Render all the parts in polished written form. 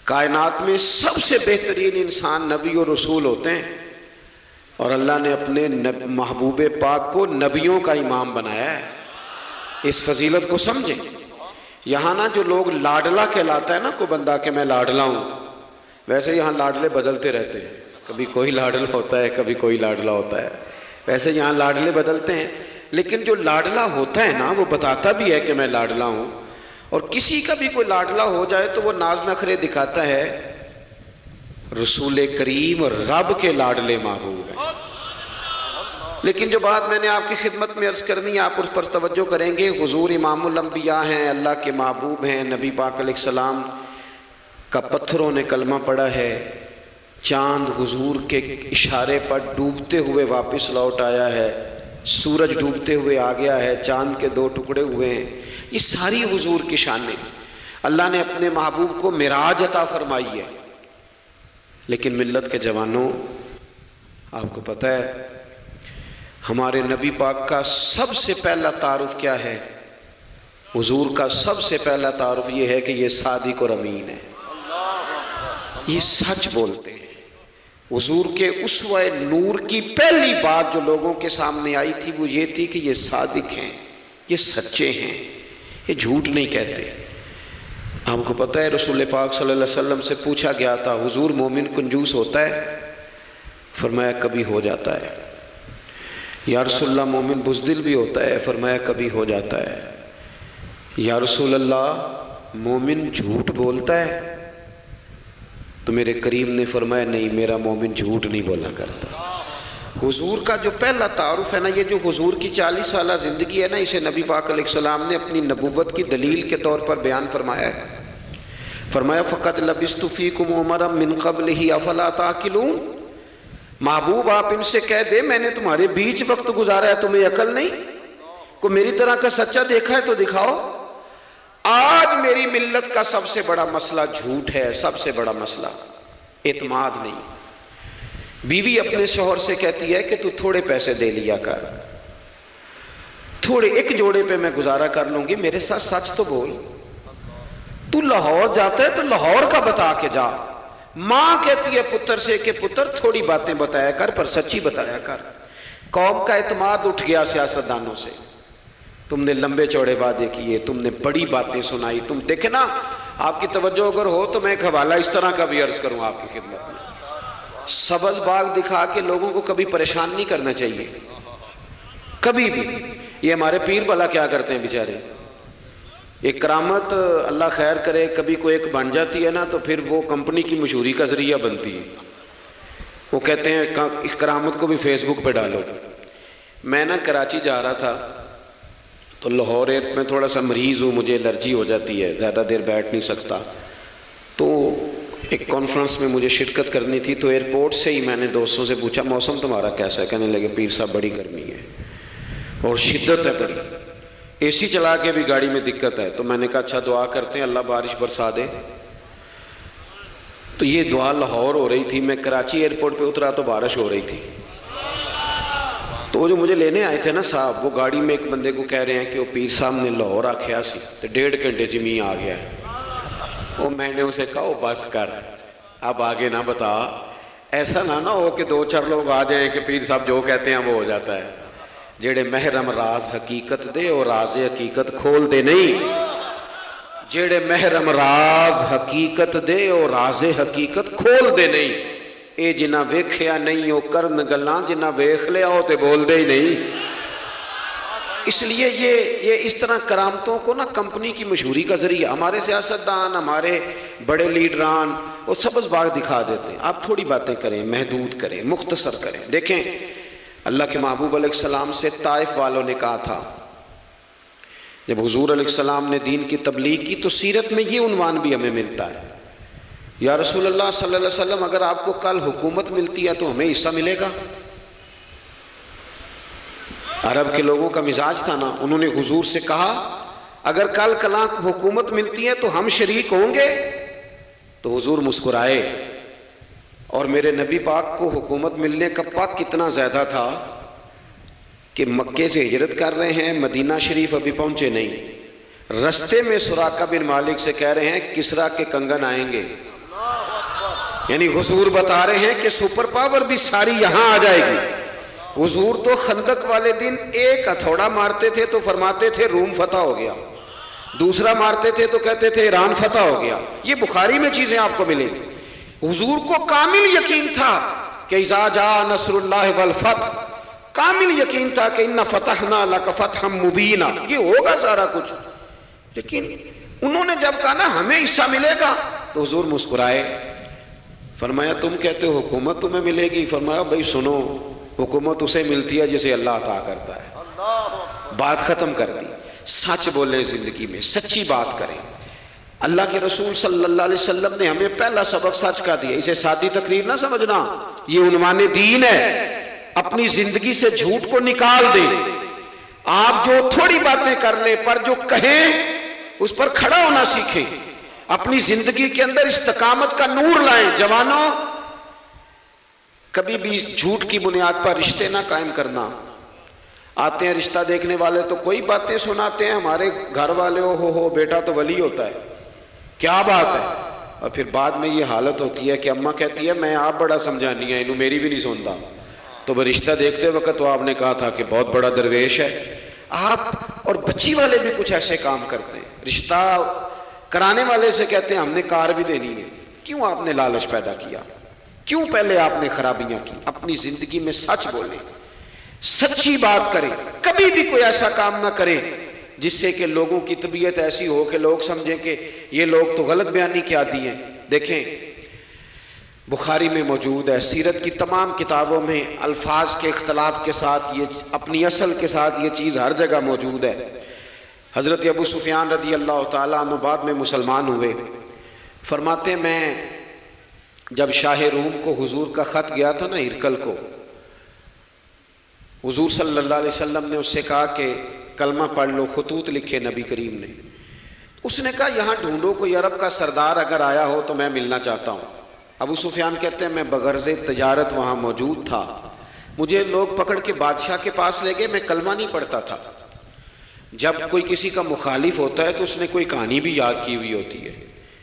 کائنات میں سب سے بہترین انسان نبی اور رسول ہوتے ہیں، اور اللہ نے اپنے محبوب پاک کو نبیوں کا امام بنایا ہے۔ اس فضیلت کو سمجھیں۔ یہاں نا جو لوگ لاڈلا کہلاتا ہے نا کوئی بندہ کہ میں لاڈلا ہوں، ویسے یہاں لاڈلے بدلتے رہتے ہیں، کبھی کوئی لاڈلا ہوتا ہے کبھی کوئی لاڈلا ہوتا ہے، ویسے یہاں لاڈلے بدلتے ہیں، لیکن جو لاڈلا ہوتا ہے نا وہ بتاتا بھی ہے کہ میں لاڈلا ہوں۔ اور کسی کا بھی کوئی لاڈلا ہو جائے تو وہ ناز نخرے دکھاتا ہے، رسول کریم اور رب کے لاڈلے محبوب ہیں۔ لیکن جو بات میں نے آپ کی خدمت میں عرض کرنی ہے، آپ اس پر توجہ کریں گے۔ حضور امام الانبیاء ہیں، اللہ کے محبوب ہیں، نبی پاک علیہ السلام کا پتھروں نے کلمہ پڑھا ہے، چاند حضور کے اشارے پر ڈوبتے ہوئے واپس لوٹ آیا ہے، سورج ڈوبتے ہوئے آ گیا ہے، چاند کے 2 ٹکڑے ہوئے ہیں، یہ ساری حضور کی شانیں۔ اللہ نے اپنے محبوب کو معراج عطا فرمائی ہے۔ لیکن ملت کے جوانوں، آپ کو پتہ ہے ہمارے نبی پاک کا سب سے پہلا تعارف کیا ہے؟ حضور کا سب سے پہلا تعارف یہ ہے کہ یہ صادق اور امین ہے، یہ سچ بولتے ہیں۔ حضور کے اسوہ نور کی پہلی بات جو لوگوں کے سامنے آئی تھی وہ یہ تھی کہ یہ صادق ہیں، یہ سچے ہیں، یہ جھوٹ نہیں کہتے۔ آپ کو پتہ ہے رسول پاک صلی اللہ علیہ وسلم سے پوچھا گیا تھا، حضور مومن کنجوس ہوتا ہے؟ فرمایا کبھی ہو جاتا ہے۔ یا رسول اللہ مومن بزدل بھی ہوتا ہے؟ فرمایا کبھی ہو جاتا ہے۔ یا رسول اللہ مومن جھوٹ بولتا ہے؟ تو میرے کریم نے فرمایا نہیں، میرا مومن جھوٹ نہیں بولا کرتا۔ حضور کا جو پہلا تعارف ہے نا، یہ جو حضور کی 40 سالہ زندگی ہے نا، اسے نبی پاک علیہ السلام نے اپنی نبوت کی دلیل کے طور پر بیان فرمایا ہے۔ فرمایا فَقَدْ لَبِثْتُ فِيكُمْ عُمَرًا مِّن قَبْلِهِ أَفَلَا تَعْقِلُونَ۔ محبوب آپ ان سے کہہ دے میں نے تمہارے بیچ وقت گزارا ہے، تمہیں عقل نہیں؟ کوئی میری طرح کا سچا دیکھا ہے تو دکھاؤ۔ آج میری ملت کا سب سے بڑا مسئلہ جھوٹ ہے، سب سے بڑا مسئلہ اعتماد نہیں۔ بیوی اپنے شوہر سے کہتی ہے کہ تو تھوڑے پیسے دے لیا کر، تھوڑے ایک جوڑے پہ میں گزارا کر لوں گی، میرے ساتھ سچ تو بول۔ تو لاہور جاتا ہے تو لاہور کا بتا کے جا۔ ماں کہتی ہے پتر سے کہ پتر تھوڑی باتیں بتایا کر پر سچی بتایا کر۔ قوم کا اعتماد اٹھ گیا سیاستدانوں سے، تم نے لمبے چوڑے وعدے کیے، تم نے بڑی باتیں سنائی۔ تم دیکھیں نا، آپ کی توجہ اگر ہو تو میں ایک حوالہ اس طرح کا بھی عرض کروں آپ کی خدمت میں۔ سبز باغ دکھا کے لوگوں کو کبھی پریشان نہیں کرنا چاہیے، کبھی بھی۔ یہ ہمارے پیر بھلا کیا کرتے ہیں بیچارے، ایک کرامت اللہ خیر کرے کبھی کوئی ایک بن جاتی ہے نا تو پھر وہ کمپنی کی مشہوری کا ذریعہ بنتی ہے۔ وہ کہتے ہیں اس کرامت کو بھی فیس بک پہ ڈالو۔ میں نا کراچی جا رہا تھا تو لاہور میں تھوڑا سا مریض ہوں، مجھے الرجی ہو جاتی ہے، زیادہ دیر بیٹھ نہیں سکتا، تو ایک کانفرنس میں مجھے شرکت کرنی تھی۔ تو ایئرپورٹ سے ہی میں نے دوستوں سے پوچھا موسم تمہارا کیسا ہے؟ کہنے لگے پیر صاحب بڑی گرمی ہے اور شدت ہے بڑی، اے سی چلا کے بھی گاڑی میں دقت ہے۔ تو میں نے کہا اچھا دعا کرتے ہیں اللہ بارش برسا دے۔ تو یہ دعا لاہور ہو رہی تھی، میں کراچی ایئرپورٹ پہ اترا تو بارش ہو رہی تھی۔ تو وہ جو مجھے لینے آئے تھے نا صاحب، وہ گاڑی میں ایک بندے کو کہہ رہے ہیں کہ وہ پیر صاحب نے لاہور آکھیا سی تو 1.5 گھنٹے جمی آ گیا ہے۔ وہ میں نے اسے کہا بس کر، اب آگے نہ بتا، ایسا نہ ہو کہ 2-4 لوگ آ جائیں کہ پیر صاحب جو کہتے ہیں وہ ہو جاتا ہے۔ جڑے محرم راز حقیقت دے اور راز حقیقت کھول دے نہیں، جڑے محرم راز حقیقت دے اور راز حقیقت کھول دے نہیں، اے جنہ ویکھیا نہیں او کرن گلاں، جنہ ویکھ لیا ہو تے بول دے ہی نہیں۔ اس لیے یہ اس طرح کرامتوں کو نا کمپنی کی مشہوری کا ذریعہ، ہمارے سیاستدان، ہمارے بڑے لیڈران وہ سبز باغ دکھا دیتے ہیں۔ آپ تھوڑی باتیں کریں، محدود کریں، مختصر کریں۔ دیکھیں اللہ کے محبوب علیہ السلام سے طائف والوں نے کہا تھا، جب حضور علیہ السلام نے دین کی تبلیغ کی تو سیرت میں یہ عنوان بھی ہمیں ملتا ہے، یا رسول اللہ صلی اللہ علیہ وسلم اگر آپ کو کل حکومت ملتی ہے تو ہمیں حصہ ملے گا؟ عرب کے لوگوں کا مزاج تھا نا، انہوں نے حضور سے کہا اگر کل کلاں حکومت ملتی ہے تو ہم شریک ہوں گے؟ تو حضور مسکرائے، اور میرے نبی پاک کو حکومت ملنے کا پاک کتنا زیادہ تھا کہ مکے سے ہجرت کر رہے ہیں، مدینہ شریف ابھی پہنچے نہیں، رستے میں سراقہ بن مالک سے کہہ رہے ہیں کسریٰ کے کنگن آئیں گے، یعنی حضور بتا رہے ہیں کہ سپر پاور بھی ساری یہاں آ جائے گی۔ حضور تو خندق والے دن ایک ہتھوڑا مارتے تھے تو فرماتے تھے روم فتح ہو گیا، دوسرا مارتے تھے تو کہتے تھے ایران فتح ہو گیا۔ یہ بخاری میں چیزیں آپ کو ملیں گی۔ حضور کو کامل یقین تھا کہ اذا جاء نصر اللہ والفتح، کامل یقین تھا کہ ان فتحنا لک فتحا مبینا، یہ ہوگا سارا کچھ۔ لیکن انہوں نے جب کہا نا ہمیں حصہ ملے گا تو حضور مسکرائے، فرمایا تم کہتے ہو حکومت تمہیں ملے گی، فرمایا بھائی سنو، حکومت اسے ملتی ہے جسے اللہ عطا کرتا ہے۔ بات ختم کر دی۔ سچ بولیں زندگی میں، سچی بات کریں۔ اللہ کے رسول صلی اللہ علیہ وسلم نے ہمیں پہلا سبق سچ کا دیا۔ اسے سادی تقریر نہ سمجھنا، یہ عنوان دین ہے۔ اپنی زندگی سے جھوٹ کو نکال دیں۔ آپ جو تھوڑی باتیں کر لیں پر جو کہیں اس پر کھڑا ہونا سیکھیں۔ اپنی زندگی کے اندر استقامت کا نور لائیں۔ جوانوں، کبھی بھی جھوٹ کی بنیاد پر رشتے نہ قائم کرنا۔ آتے ہیں رشتہ دیکھنے والے تو کوئی باتیں سناتے ہیں، ہمارے گھر والے ہو بیٹا تو ولی ہوتا ہے، کیا بات ہے؟ اور پھر بعد میں یہ حالت ہوتی ہے کہ اماں کہتی ہے میں آپ بڑا سمجھانی ہے، انہوں میری بھی نہیں سنتا۔ تو وہ رشتہ دیکھتے وقت تو آپ نے کہا تھا کہ بہت بڑا درویش ہے۔ آپ اور بچی والے بھی کچھ ایسے کام کرتے ہیں، رشتہ کرانے والے سے کہتے ہیں ہم نے کار بھی دینی ہے۔ کیوں آپ نے لالچ پیدا کیا؟ کیوں پہلے آپ نے خرابیاں کی؟ اپنی زندگی میں سچ بولیں، سچی بات کریں۔ کبھی بھی کوئی ایسا کام نہ کریں جس سے کہ لوگوں کی طبیعت ایسی ہو کہ لوگ سمجھیں کہ یہ لوگ تو غلط بیانی کے عادی ہیں۔ دیکھیں بخاری میں موجود ہے، سیرت کی تمام کتابوں میں الفاظ کے اختلاف کے ساتھ یہ اپنی اصل کے ساتھ یہ چیز ہر جگہ موجود ہے۔ حضرت ابو سفیان رضی اللہ تعالیٰ عنہ بعد میں مسلمان ہوئے، فرماتے ہیں میں جب شاہ روم کو حضور کا خط گیا تھا نا ہرقل کو، حضور صلی اللہ علیہ وسلم نے اس سے کہا کہ کلمہ پڑھ لو، خطوط لکھے نبی کریم نے۔ اس نے کہا یہاں ڈھونڈو کوئی عرب کا سردار اگر آیا ہو تو میں ملنا چاہتا ہوں۔ ابو سفیان کہتے ہیں میں بغرض تجارت وہاں موجود تھا، مجھے لوگ پکڑ کے بادشاہ کے پاس لے گئے، میں کلمہ نہیں پڑھتا تھا۔ جب کوئی کسی کا مخالف ہوتا ہے تو اس نے کوئی کہانی بھی یاد کی ہوئی ہوتی ہے۔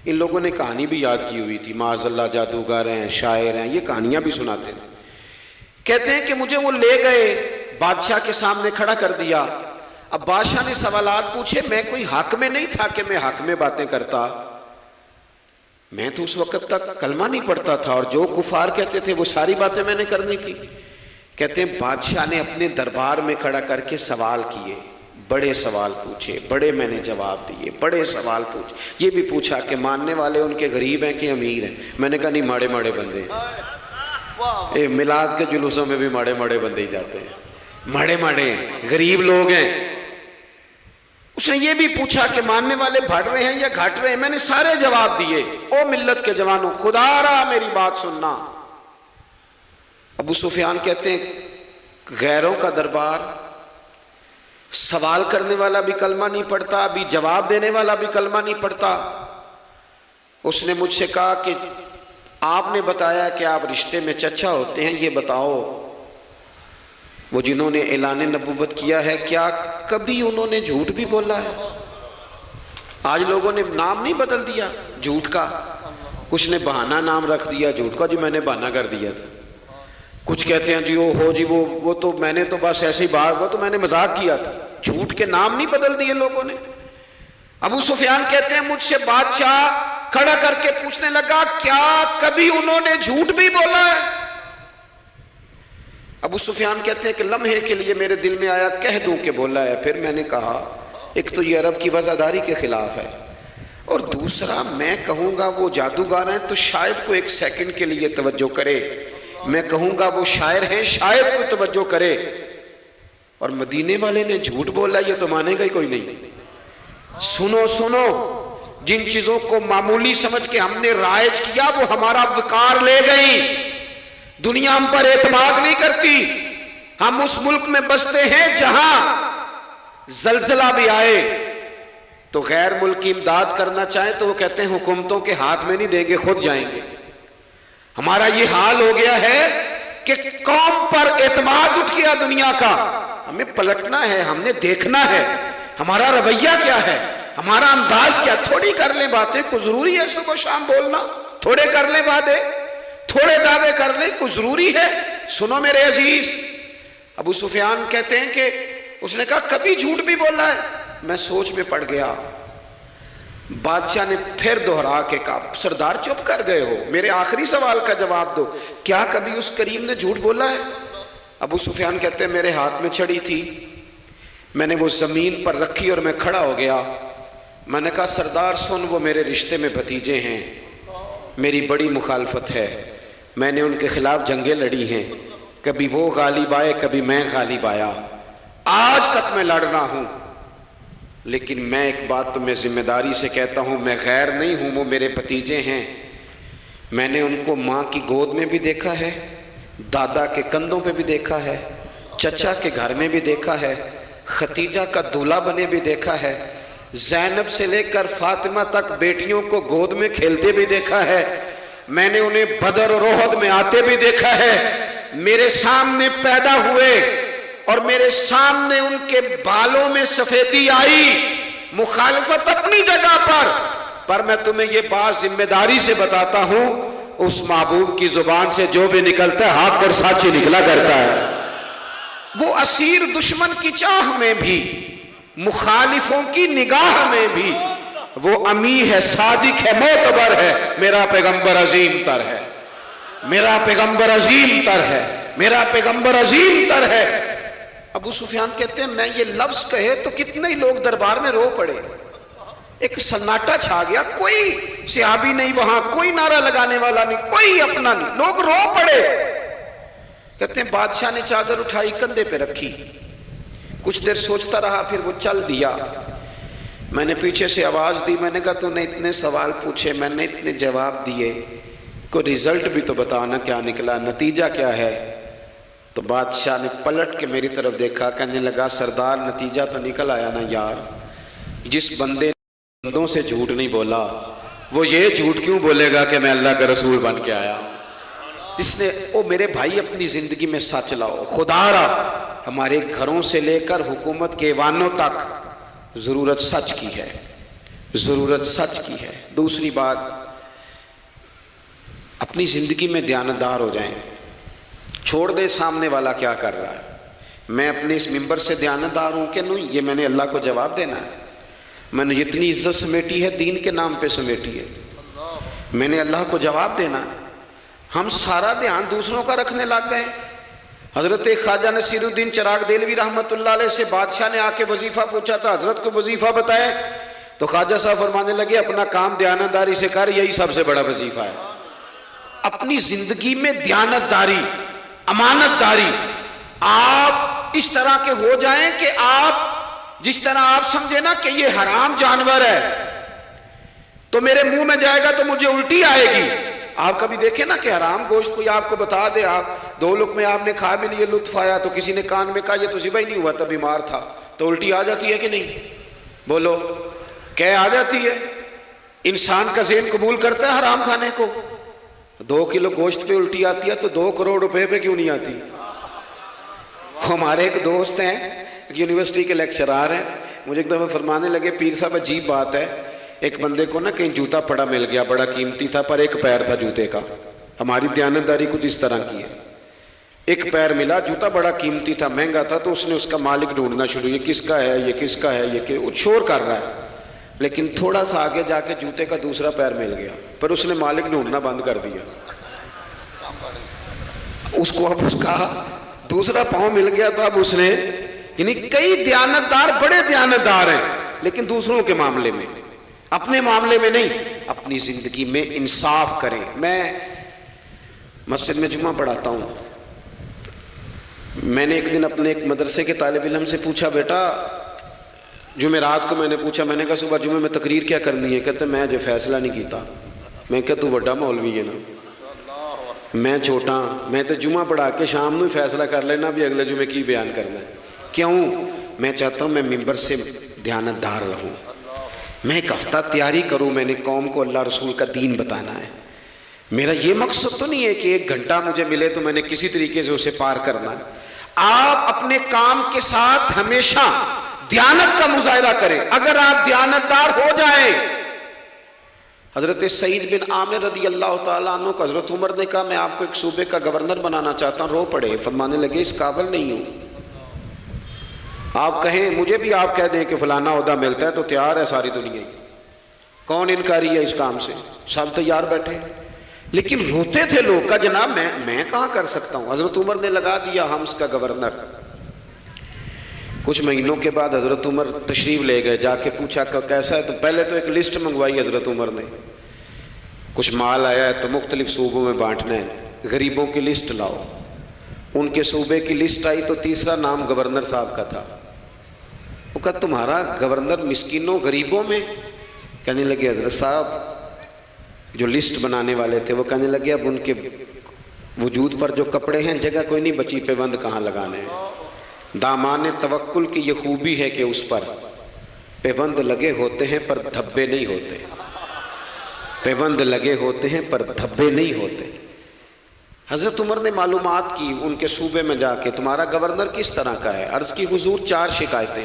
ان لوگوں نے کہانی بھی یاد کی ہوئی تھی، معاذ اللہ جادوگر ہیں، شاعر ہیں، یہ کہانیاں بھی سناتے تھے۔ کہتے ہیں کہ مجھے وہ لے گئے، بادشاہ کے سامنے کھڑا کر دیا۔ اب بادشاہ نے سوالات پوچھے، میں کوئی حق میں نہیں تھا کہ میں حق میں باتیں کرتا، میں تو اس وقت تک کلمہ نہیں پڑھتا تھا اور جو کفار کہتے تھے وہ ساری باتیں میں نے کرنی تھی۔ کہتے ہیں بادشاہ نے اپنے دربار میں کھڑا کر کے سوال کیے، بڑے سوال پوچھے، بڑے میں نے جواب دیے، بڑے سوال پوچھے۔ یہ بھی پوچھا کہ ماننے والے ان کے غریب ہیں کہ امیر ہیں؟ میں نے کہا نہیں، ماڑے ماڑے بندے ہیں۔ میلاد کے جلوسوں میں بھی ماڑے ماڑے بندے ہی جاتے ہیں، ماڑے ماڑے ہیں، غریب لوگ ہیں۔ اس نے یہ بھی پوچھا کہ ماننے والے بڑھ رہے ہیں یا گھٹ رہے ہیں؟ میں نے سارے جواب دیے۔ او ملت کے جوانوں، خدا را میری بات سننا۔ ابو سفیان کہتے ہیں غیروں کا دربار، سوال کرنے والا بھی کلمہ نہیں پڑھتا، ابھی جواب دینے والا بھی کلمہ نہیں پڑھتا۔ اس نے مجھ سے کہا کہ آپ نے بتایا کہ آپ رشتے میں چچا ہوتے ہیں، یہ بتاؤ وہ جنہوں نے اعلان نبوت کیا ہے کیا کبھی انہوں نے جھوٹ بھی بولا ہے؟ آج لوگوں نے نام نہیں بدل دیا جھوٹ کا، کچھ نے بہانہ نام رکھ دیا جھوٹ کا، جی میں نے بہانہ کر دیا تھا۔ کچھ کہتے ہیں جی جی وہ تو میں نے تو بس ایسے ہی بات، وہ تو میں نے مذاق کیا تھا۔ جھوٹ کے نام نہیں بدل دیے لوگوں نے۔ ابو سفیان کہتے ہیں مجھ سے بادشاہ کھڑا کر کے پوچھنے لگا کیا کبھی انہوں نے جھوٹ بھی بولا ہے؟ ابو سفیان کہتے ہیں کہ لمحے کے لیے میرے دل میں آیا کہہ دوں کہ بولا ہے۔ پھر میں نے کہا ایک تو یہ عرب کی وفاداری کے خلاف ہے، اور دوسرا میں کہوں گا وہ جادوگر ہیں تو شاید کو ایک سیکنڈ کے لیے توجہ کرے، میں کہوں گا وہ شاعر ہیں شاید کو توجہ کرے، اور مدینے والے نے جھوٹ بولا یہ تو مانے گا ہی کوئی نہیں۔ سنو سنو، جن چیزوں کو معمولی سمجھ کے ہم نے رائج کیا وہ ہمارا وقار لے گئی۔ دنیا ہم پر اعتماد نہیں کرتی۔ ہم اس ملک میں بستے ہیں جہاں زلزلہ بھی آئے تو غیر ملکی امداد کرنا چاہیں تو وہ کہتے ہیں حکومتوں کے ہاتھ میں نہیں دیں گے، خود جائیں گے۔ ہمارا یہ حال ہو گیا ہے کہ قوم پر اعتماد اٹھ گیا دنیا کا۔ ہمیں پلٹنا ہے، ہم نے دیکھنا ہے ہمارا رویہ کیا ہے، ہمارا انداز کیا۔ تھوڑی کر لیں باتیں کو ضروری ہے صبح شام بولنا، تھوڑے کر لیں باتیں۔ تھوڑے دعوے کر لیں کوئی ضروری ہے؟ سنو میرے عزیز، ابو سفیان کہتے ہیں کہ اس نے کہا کبھی جھوٹ بھی بولا ہے؟ میں سوچ میں پڑ گیا۔ بادشاہ نے پھر دوہرا کے کہا سردار چپ کر گئے ہو، میرے آخری سوال کا جواب دو، کیا کبھی اس کریم نے جھوٹ بولا ہے؟ ابو سفیان کہتے ہیں میرے ہاتھ میں چھڑی تھی، میں نے وہ زمین پر رکھی اور میں کھڑا ہو گیا، میں نے کہا سردار سن، وہ میرے رشتے میں بھتیجے ہیں، میری بڑی مخالفت ہے، میں نے ان کے خلاف جنگیں لڑی ہیں، کبھی وہ غالب آئے کبھی میں غالب آیا، آج تک میں لڑ رہا ہوں، لیکن میں ایک بات تمہیں ذمہ داری سے کہتا ہوں، میں غیر نہیں ہوں، وہ میرے بھتیجے ہیں، میں نے ان کو ماں کی گود میں بھی دیکھا ہے، دادا کے کندھوں پہ بھی دیکھا ہے، چچا کے گھر میں بھی دیکھا ہے، ختیجہ کا دولہا بنے بھی دیکھا ہے، زینب سے لے کر فاطمہ تک بیٹیوں کو گود میں کھیلتے بھی دیکھا ہے، میں نے انہیں بدر اور احد میں آتے بھی دیکھا ہے، میرے سامنے پیدا ہوئے اور میرے سامنے ان کے بالوں میں سفیدی آئی، مخالفت اپنی جگہ پر میں تمہیں یہ بات ذمہ داری سے بتاتا ہوں، اس محبوب کی زبان سے جو بھی نکلتا ہے حق اور سچ نکلا کرتا ہے۔ وہ اسیر دشمن کی چاہ میں بھی، مخالفوں کی نگاہ میں بھی وہ امی ہے، صادق ہے، معتبر ہے، میرا پیغمبر عظیم تر ہے، میرا پیغمبر عظیم تر ہے، میرا پیغمبر عظیم تر ہے۔ ابو سفیان کہتے ہیں میں یہ لفظ کہے تو کتنے ہی لوگ دربار میں رو پڑے، ایک سناٹا چھا گیا، کوئی صحابی نہیں وہاں، کوئی نعرہ لگانے والا نہیں، کوئی اپنا نہیں، لوگ رو پڑے۔ کہتے ہیں بادشاہ نے چادر اٹھائی کندھے پہ رکھی، کچھ دیر سوچتا رہا، پھر وہ چل دیا۔ میں نے پیچھے سے آواز دی، میں نے کہا تو نے اتنے سوال پوچھے، میں نے اتنے جواب دیے، کوئی رزلٹ بھی تو بتانا کیا نکلا، نتیجہ کیا ہے؟ تو بادشاہ نے پلٹ کے میری طرف دیکھا، کہنے لگا سردار نتیجہ تو نکل آیا نا یار، جس بندے نے بندوں سے جھوٹ نہیں بولا وہ یہ جھوٹ کیوں بولے گا کہ میں اللہ کا رسول بن کے آیا؟ اس نے او میرے بھائی اپنی زندگی میں سچ لاؤ، خدا را ہمارے گھروں سے لے کر حکومت کے ایوانوں تک ضرورت سچ کی ہے، ضرورت سچ کی ہے۔ دوسری بات، اپنی زندگی میں دیانتدار ہو جائیں، چھوڑ دے سامنے والا کیا کر رہا ہے، میں اپنے اس ممبر سے دیانتدار ہوں کہ نہیں، یہ میں نے اللہ کو جواب دینا ہے، میں نے اتنی عزت سمیٹی ہے دین کے نام پہ سمیٹی ہے، میں نے اللہ کو جواب دینا ہے۔ ہم سارا دھیان دوسروں کا رکھنے لگ گئے۔ حضرت خواجہ نصیر الدین چراغ دہلوی رحمۃ اللہ علیہ سے بادشاہ نے آ کے وظیفہ پوچھا تھا، حضرت کو وظیفہ بتائے، تو خواجہ صاحب فرمانے لگے اپنا کام دیانتداری سے کر، یہی سب سے بڑا وظیفہ ہے۔ اپنی زندگی میں دیانتداری، امانت داری، آپ اس طرح کے ہو جائیں کہ آپ جس طرح آپ سمجھے نا کہ یہ حرام جانور ہے تو میرے منہ میں جائے گا تو مجھے الٹی آئے گی۔ آپ کبھی دیکھیں نا کہ حرام گوشت کوئی آپ کو بتا دے، آپ دو لقمے آپ نے کھا بھی لیے، لطف آیا، تو کسی نے کان میں کہا یہ تو ذبح ہی نہیں ہوا تھا، بیمار تھا، تو الٹی آ جاتی ہے کہ نہیں؟ بولو، کہہ آ جاتی ہے؟ انسان کا ذہن قبول کرتا ہے حرام کھانے کو؟ 2 کلو گوشت پہ الٹی آتی ہے تو 2 کروڑ روپے پہ کیوں نہیں آتی؟ ہمارے ایک دوست ہیں، یونیورسٹی کے لیکچرار ہیں، مجھے ایک دفعہ فرمانے لگے پیر صاحب عجیب بات ہے، ایک بندے کو نا کہیں جوتا پڑا مل گیا، بڑا قیمتی تھا پر ایک پیر تھا جوتے کا، ہماری دیانتداری کچھ اس طرح کی ہے، ایک پیر ملا، جوتا بڑا قیمتی تھا، مہنگا تھا، تو اس نے اس کا مالک ڈھونڈنا شروع، یہ کس کا ہے، یہ کس کا ہے، یہ کہ وہ شور کر رہا ہے، لیکن تھوڑا سا آگے جا کے جوتے کا دوسرا پیر مل گیا، پر اس نے مالک ڈھونڈنا بند کر دیا، اس کو اب اس کا دوسرا پاؤں مل گیا تو اب اس نے، یعنی کئی دیانتدار بڑے دیانتدار ہیں لیکن دوسروں کے معاملے میں، اپنے معاملے میں نہیں، اپنی زندگی میں انصاف کریں۔ میں مسجد میں جمعہ پڑھاتا ہوں، میں نے ایک دن اپنے ایک مدرسے کے طالب علم سے پوچھا، بیٹا جمعرات کو میں نے پوچھا، میں نے کہا صبح جمعہ میں تقریر کیا کرنی ہے؟ کہتے میں جو فیصلہ نہیں کیتا، میں کہا تو بڑا مولوی ہے نا، میں چھوٹا، میں تو جمعہ پڑھا کے شام میں فیصلہ کر لینا بھی اگلے جمعے کی بیان کرنا ہے۔ کیوں؟ میں چاہتا ہوں میں ممبر سے دیانتدار رہوں، میں ایک ہفتہ تیاری کروں، میں نے قوم کو اللہ رسول کا دین بتانا ہے، میرا یہ مقصد تو نہیں ہے کہ 1 گھنٹہ مجھے ملے تو میں نے کسی طریقے سے اسے پار کرنا ہے۔ آپ اپنے کام کے ساتھ ہمیشہ دیانت کا مظاہرہ کریں، اگر آپ دیانتدار ہو جائیں حضرت سعید بن عامر رضی اللہ تعالیٰ عنہ کو حضرت عمر نے کہا میں آپ کو ایک صوبے کا گورنر بنانا چاہتا ہوں، رو پڑے، فرمانے لگے اس قابل نہیں ہوں، آپ کہیں مجھے بھی آپ کہہ دیں کہ فلانا عہدہ ملتا ہے تو تیار ہے ساری دنیا ہی، کون انکاری ہے اس کام سے، سب تیار بیٹھے، لیکن روتے تھے لوگ کا جناب میں کہاں کر سکتا ہوں۔ حضرت عمر نے لگا دیا حمص کا گورنر۔ کچھ مہینوں کے بعد حضرت عمر تشریف لے گئے، جا کے پوچھا کہ کیسا ہے، تو پہلے تو ایک لسٹ منگوائی حضرت عمر نے، کچھ مال آیا ہے تو مختلف صوبوں میں بانٹنا ہے، غریبوں کی لسٹ لاؤ۔ ان کے صوبے کی لسٹ آئی تو تیسرا نام گورنر صاحب کا تھا۔ وہ کہا تمہارا گورنر مسکینوں غریبوں میں؟ کہنے لگے حضرت صاحب جو لسٹ بنانے والے تھے وہ کہنے لگے اب ان کے وجود پر جو کپڑے ہیں جگہ کوئی نہیں بچی، پیوند کہاں لگانے ہیں۔ دامان توکل کی یہ خوبی ہے کہ اس پر پیوند لگے ہوتے ہیں پر دھبے نہیں ہوتے، پیوند لگے ہوتے ہیں پر دھبے نہیں ہوتے۔ حضرت عمر نے معلومات کی ان کے صوبے میں جا کے، تمہارا گورنر کس طرح کا ہے؟ عرض کی حضور 4 شکایتیں۔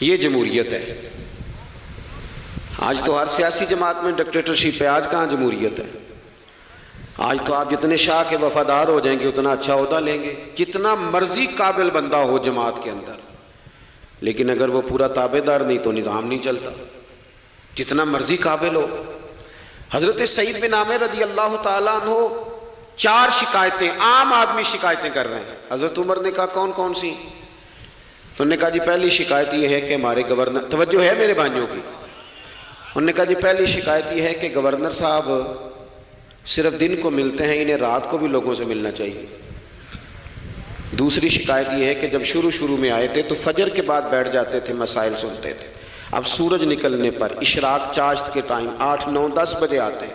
یہ جمہوریت ہے؟ آج تو ہر سیاسی جماعت میں ڈکٹیٹرشپ ہے، آج کہاں جمہوریت ہے؟ آج تو آپ جتنے شاہ کے وفادار ہو جائیں گے اتنا اچھا عہدہ لیں گے، جتنا مرضی قابل بندہ ہو جماعت کے اندر، لیکن اگر وہ پورا تابع دار نہیں تو نظام نہیں چلتا، جتنا مرضی قابل ہو۔ حضرت سعید بن عامر رضی اللہ تعالیٰ عنہ 4 شکایتیں، عام آدمی شکایتیں کر رہے ہیں۔ حضرت عمر نے کہا کون کون سی؟ تو انہوں نے کہا جی پہلی شکایت یہ ہے کہ ہمارے گورنر، توجہ ہے میرے بھائیوں کی، انہوں نے کہا جی پہلی شکایت یہ ہے کہ گورنر صاحب صرف دن کو ملتے ہیں، انہیں رات کو بھی لوگوں سے ملنا چاہیے۔ دوسری شکایت یہ ہے کہ جب شروع میں آئے تھے تو فجر کے بعد بیٹھ جاتے تھے، مسائل سنتے تھے، اب سورج نکلنے پر اشراق چاشت کے ٹائم 8، 9، 10 بجے آتے ہیں۔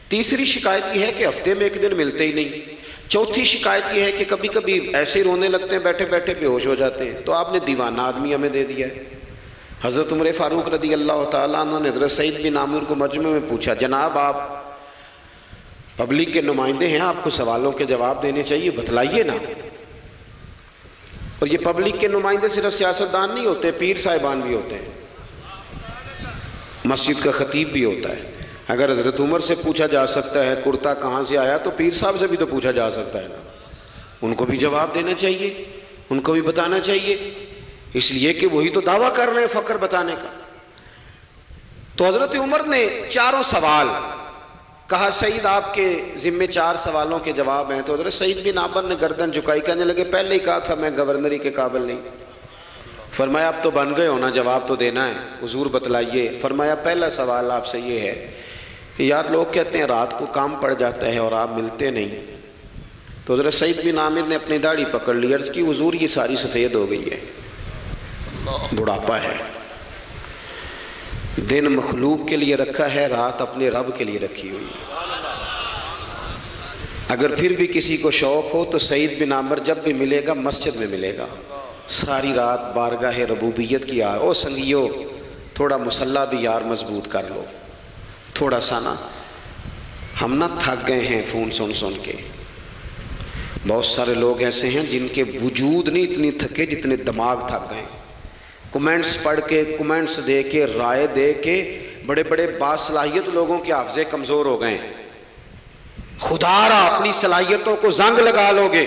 تیسری شکایت یہ ہے کہ ہفتے میں ایک دن ملتے ہی نہیں۔ چوتھی شکایت یہ ہے کہ کبھی کبھی ایسے ہی رونے لگتے ہیں، بیٹھے بیٹھے بے ہوش ہو جاتے ہیں، تو آپ نے دیوانہ آدمی ہمیں دے دیا ہے۔ حضرت عمر فاروق رضی اللہ تعالیٰ عنہ نے حضرت سعید بن عامر کو مجمع میں پوچھا جناب آپ پبلک کے نمائندے ہیں، آپ کو سوالوں کے جواب دینے چاہیے، بتلائیے نا۔ اور یہ پبلک کے نمائندے صرف سیاستدان نہیں ہوتے، پیر صاحبان بھی ہوتے ہیں، مسجد کا خطیب بھی ہوتا ہے۔ اگر حضرت عمر سے پوچھا جا سکتا ہے کرتا کہاں سے آیا تو پیر صاحب سے بھی تو پوچھا جا سکتا ہے نا، ان کو بھی جواب دینا چاہیے، ان کو بھی بتانا چاہیے، اس لیے کہ وہی تو دعویٰ کر رہے ہیں فقر بتانے کا۔ تو حضرت عمر نے 4 سوال کہا سعید آپ کے ذمے 4 سوالوں کے جواب ہیں، تو حضرت سعید بن عامر نے گردن جھکائی، کہنے لگے پہلے ہی کہا تھا میں گورنری کے قابل نہیں۔ فرمایا اب تو بن گئے ہونا، جواب تو دینا ہے، حضور بتلائیے۔ فرمایا پہلا سوال آپ سے یہ ہے کہ یار لوگ کہتے ہیں رات کو کام پڑ جاتا ہے اور آپ ملتے نہیں۔ تو حضرت سعید بن عامر نے اپنی داڑھی پکڑ لی، عرض کی حضور یہ ساری سفید ہو گئی ہے، بڑھاپا ہے، دن مخلوق کے لیے رکھا ہے، رات اپنے رب کے لیے رکھی ہوئی ہے۔ اگر پھر بھی کسی کو شوق ہو تو سعید بن عامر جب بھی ملے گا مسجد میں ملے گا، ساری رات بارگاہ ربوبیت کی او سنگیو تھوڑا مسلح بھی یار مضبوط کر لو، تھوڑا سا نا، ہم نہ تھک گئے ہیں فون سن کے۔ بہت سارے لوگ ایسے ہیں جن کے وجود نہیں اتنی تھکے جتنے دماغ تھک گئے، کمنٹس پڑھ کے، کمنٹس دے کے، رائے دے کے، بڑے بڑے باصلاحیت لوگوں کے حافظے کمزور ہو گئے۔ خدا را اپنی صلاحیتوں کو زنگ لگا لو گے۔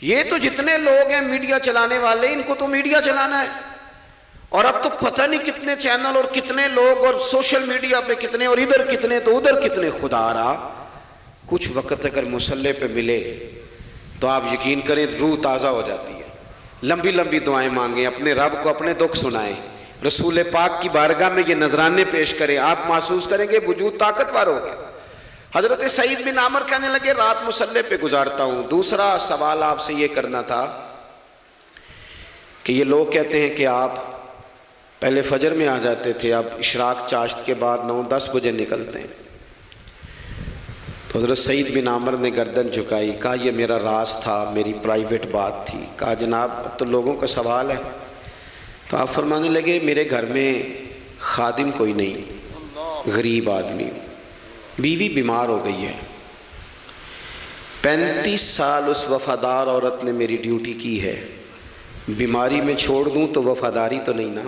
یہ تو جتنے لوگ ہیں میڈیا چلانے والے، ان کو تو میڈیا چلانا ہے، اور اب تو پتہ نہیں کتنے چینل اور کتنے لوگ اور سوشل میڈیا پہ کتنے، اور ادھر کتنے تو ادھر کتنے۔ خدا را کچھ وقت اگر مسلح پہ ملے تو آپ یقین کریں روح تازہ ہو جاتی ہے۔ لمبی لمبی دعائیں مانگیں، اپنے رب کو اپنے دکھ سنائیں، رسول پاک کی بارگاہ میں یہ نذرانے پیش کریں، آپ محسوس کریں گے وجود طاقتور ہوگا۔ حضرت سعید بن عامر کہنے لگے رات مسلح پہ گزارتا ہوں۔ دوسرا سوال آپ سے یہ کرنا تھا کہ یہ لوگ کہتے ہیں کہ آپ پہلے فجر میں آ جاتے تھے، اب اشراق چاشت کے بعد 9-10 بجے نکلتے ہیں۔ تو حضرت سعید بن عامر نے گردن جھکائی، کہا یہ میرا راز تھا، میری پرائیویٹ بات تھی۔ کہا جناب اب تو لوگوں کا سوال ہے۔ تو آپ فرمانے لگے میرے گھر میں خادم کوئی نہیں، غریب آدمی، بیوی بیمار ہو گئی ہے، 35 سال اس وفادار عورت نے میری ڈیوٹی کی ہے، بیماری میں چھوڑ دوں تو وفاداری تو نہیں نا۔